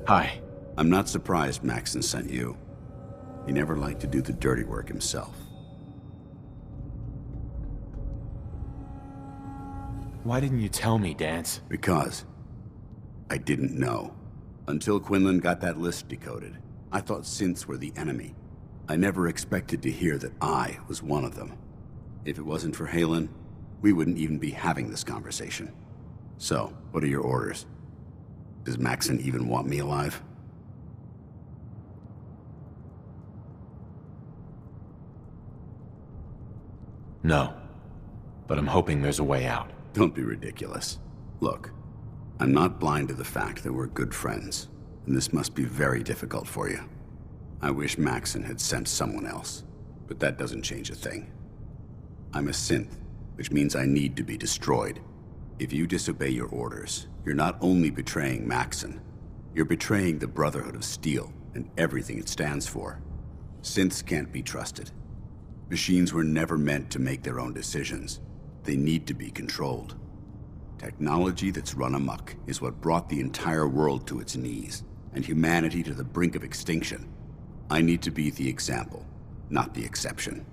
Hi. I'm not surprised Maxon sent you. He never liked to do the dirty work himself. Why didn't you tell me, Danse? Because I didn't know. Until Quinlan got that list decoded, I thought synths were the enemy. I never expected to hear that I was one of them. If it wasn't for Halen, we wouldn't even be having this conversation. So, what are your orders? Does Maxon even want me alive? No. But I'm hoping there's a way out. Don't be ridiculous. Look, I'm not blind to the fact that we're good friends, and this must be very difficult for you. I wish Maxon had sent someone else, but that doesn't change a thing. I'm a synth, which means I need to be destroyed. If you disobey your orders, you're not only betraying Maxon, you're betraying the Brotherhood of Steel and everything it stands for. Synths can't be trusted. Machines were never meant to make their own decisions. They need to be controlled. Technology that's run amok is what brought the entire world to its knees, and humanity to the brink of extinction. I need to be the example, not the exception.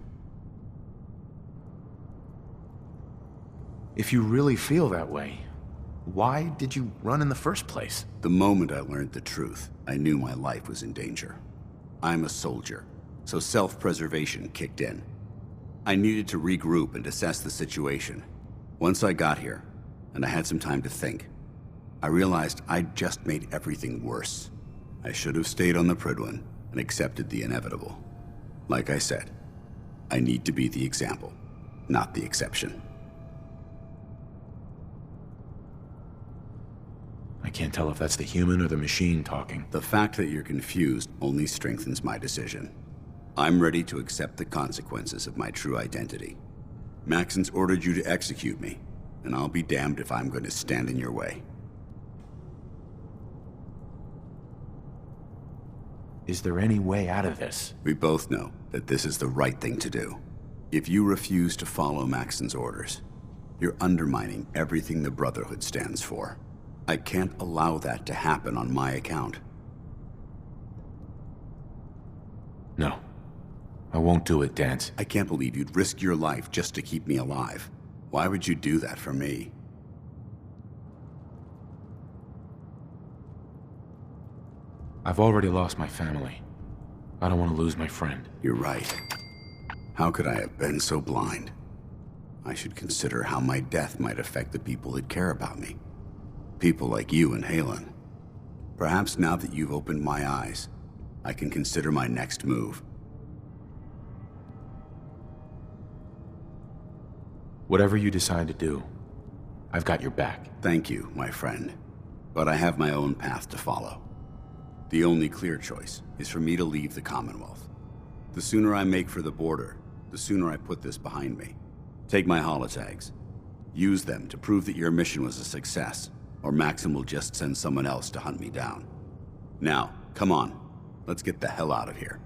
If you really feel that way, why did you run in the first place? The moment I learned the truth, I knew my life was in danger. I'm a soldier, so self-preservation kicked in. I needed to regroup and assess the situation. Once I got here, and I had some time to think, I realized I'd just made everything worse. I should have stayed on the Prydwen and accepted the inevitable. Like I said, I need to be the example, not the exception. I can't tell if that's the human or the machine talking. The fact that you're confused only strengthens my decision. I'm ready to accept the consequences of my true identity. Maxon's ordered you to execute me, and I'll be damned if I'm going to stand in your way. Is there any way out of this? We both know that this is the right thing to do. If you refuse to follow Maxon's orders, you're undermining everything the Brotherhood stands for. I can't allow that to happen on my account. No. I won't do it, Danse. I can't believe you'd risk your life just to keep me alive. Why would you do that for me? I've already lost my family. I don't want to lose my friend. You're right. How could I have been so blind? I should consider how my death might affect the people that care about me. People like you and Halen. Perhaps now that you've opened my eyes, I can consider my next move. Whatever you decide to do, I've got your back. Thank you, my friend. But I have my own path to follow. The only clear choice is for me to leave the Commonwealth. The sooner I make for the border, the sooner I put this behind me. Take my holotags. Use them to prove that your mission was a success, or Maxon will just send someone else to hunt me down. Now, come on. Let's get the hell out of here.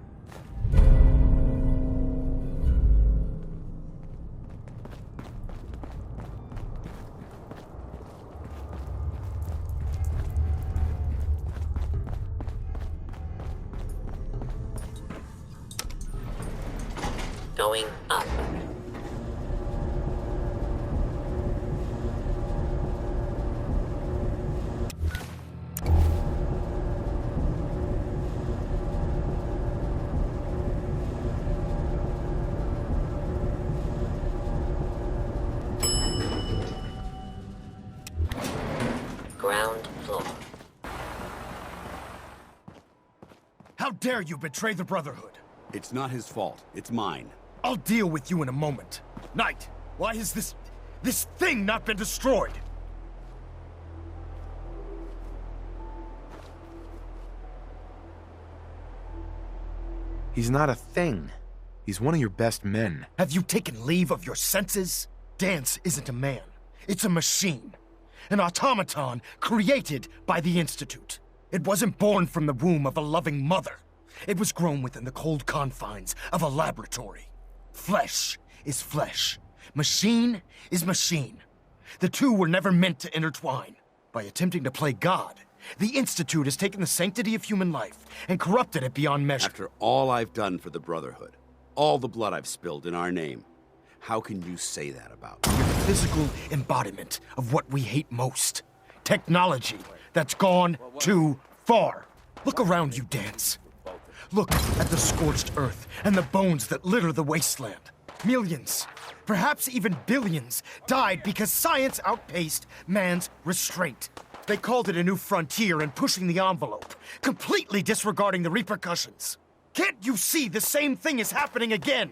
Going up. Ground floor. How dare you betray the Brotherhood? It's not his fault. It's mine. I'll deal with you in a moment. Knight, why has this thing not been destroyed? He's not a thing. He's one of your best men. Have you taken leave of your senses? Danse isn't a man. It's a machine. An automaton created by the Institute. It wasn't born from the womb of a loving mother. It was grown within the cold confines of a laboratory. Flesh is flesh. Machine is machine. The two were never meant to intertwine. By attempting to play God, The Institute has taken the sanctity of human life and corrupted it beyond measure. After all I've done for the Brotherhood, all the blood I've spilled in our name, how can you say that about me? You're the physical embodiment of what we hate most. Technology that's gone too far. Look around you, Danse. Look at the scorched earth and the bones that litter the wasteland. Millions, perhaps even billions, died because science outpaced man's restraint. They called it a new frontier and pushing the envelope, completely disregarding the repercussions. Can't you see the same thing is happening again?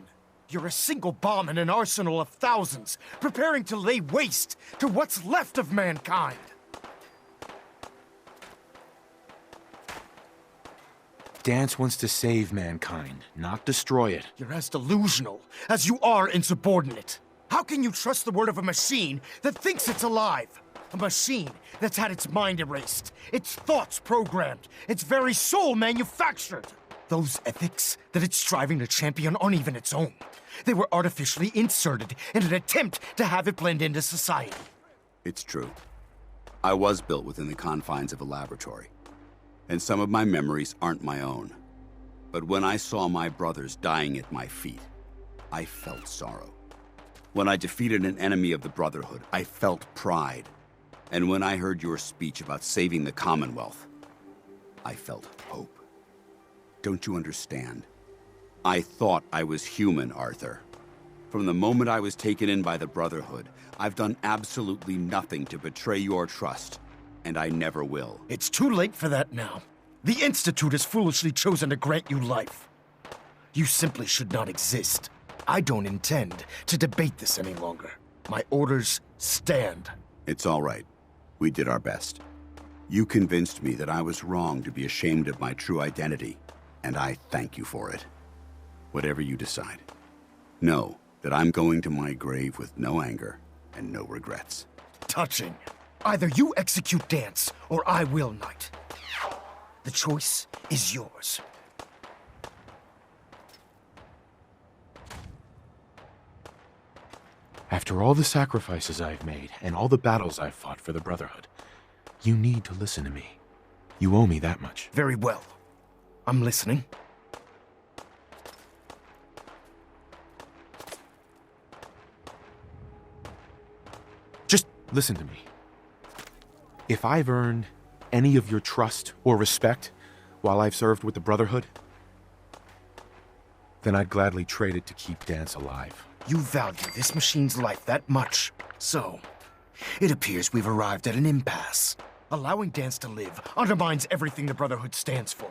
You're a single bomb in an arsenal of thousands, preparing to lay waste to what's left of mankind. Danse wants to save mankind, not destroy it. You're as delusional as you are insubordinate. How can you trust the word of a machine that thinks it's alive? A machine that's had its mind erased, its thoughts programmed, its very soul manufactured. Those ethics that it's striving to champion aren't even its own. They were artificially inserted in an attempt to have it blend into society. It's true. I was built within the confines of a laboratory, and some of my memories aren't my own. But when I saw my brothers dying at my feet, I felt sorrow. When I defeated an enemy of the Brotherhood, I felt pride. And when I heard your speech about saving the Commonwealth, I felt hope. Don't you understand? I thought I was human, Arthur. From the moment I was taken in by the Brotherhood, I've done absolutely nothing to betray your trust, and I never will. It's too late for that now. The Institute has foolishly chosen to grant you life. You simply should not exist. I don't intend to debate this any longer. My orders stand. It's all right. We did our best. You convinced me that I was wrong to be ashamed of my true identity, and I thank you for it. Whatever you decide, know that I'm going to my grave with no anger and no regrets. Touching. Either you execute Danse, or I will, Knight. The choice is yours. After all the sacrifices I've made and all the battles I've fought for the Brotherhood, you need to listen to me. You owe me that much. Very well. I'm listening. Just listen to me. If I've earned any of your trust or respect while I've served with the Brotherhood, then I'd gladly trade it to keep Danse alive. You value this machine's life that much, so it appears we've arrived at an impasse. Allowing Danse to live undermines everything the Brotherhood stands for.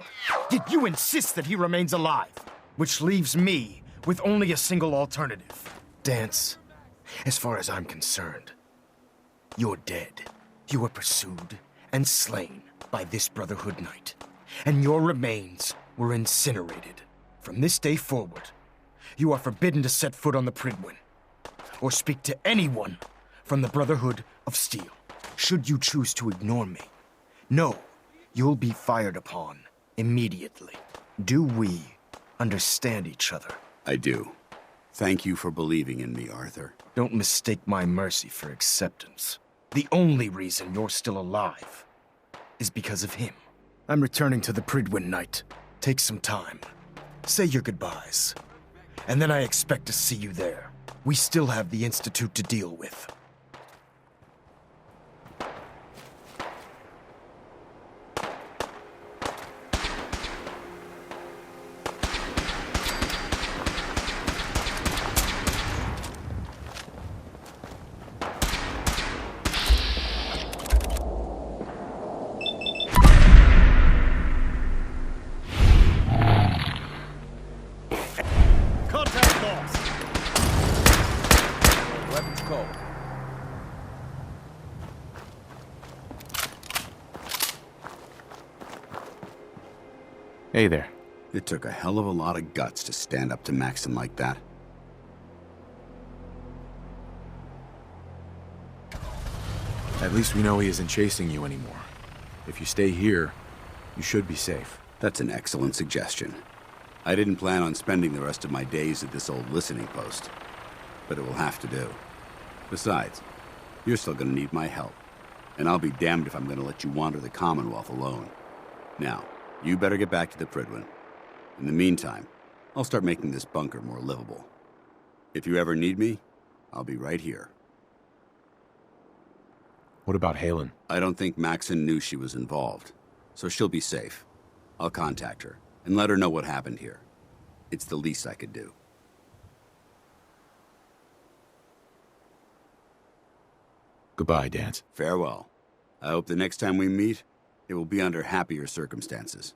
Yet you insist that he remains alive, which leaves me with only a single alternative. Danse, as far as I'm concerned, you're dead. You were pursued and slain by this Brotherhood Knight, and your remains were incinerated. From this day forward, you are forbidden to set foot on the Pridwin, or speak to anyone from the Brotherhood of Steel. Should you choose to ignore me, know you'll be fired upon immediately. Do we understand each other? I do. Thank you for believing in me, Arthur. Don't mistake my mercy for acceptance. The only reason you're still alive is because of him. I'm returning to the Pridwin, Knight. Take some time. Say your goodbyes. And then I expect to see you there. We still have the Institute to deal with. Hey there. It took a hell of a lot of guts to stand up to Maxim like that. At least we know he isn't chasing you anymore. If you stay here, you should be safe. That's an excellent suggestion. I didn't plan on spending the rest of my days at this old listening post, but it will have to do. Besides, you're still gonna need my help, And I'll be damned if I'm gonna let you wander the Commonwealth alone. Now, you better get back to the Prydwen. In the meantime, I'll start making this bunker more livable. If you ever need me, I'll be right here. What about Halen? I don't think Maxon knew she was involved, so she'll be safe. I'll contact her and let her know what happened here. It's the least I could do. Goodbye, Danse. Farewell. I hope the next time we meet, it will be under happier circumstances.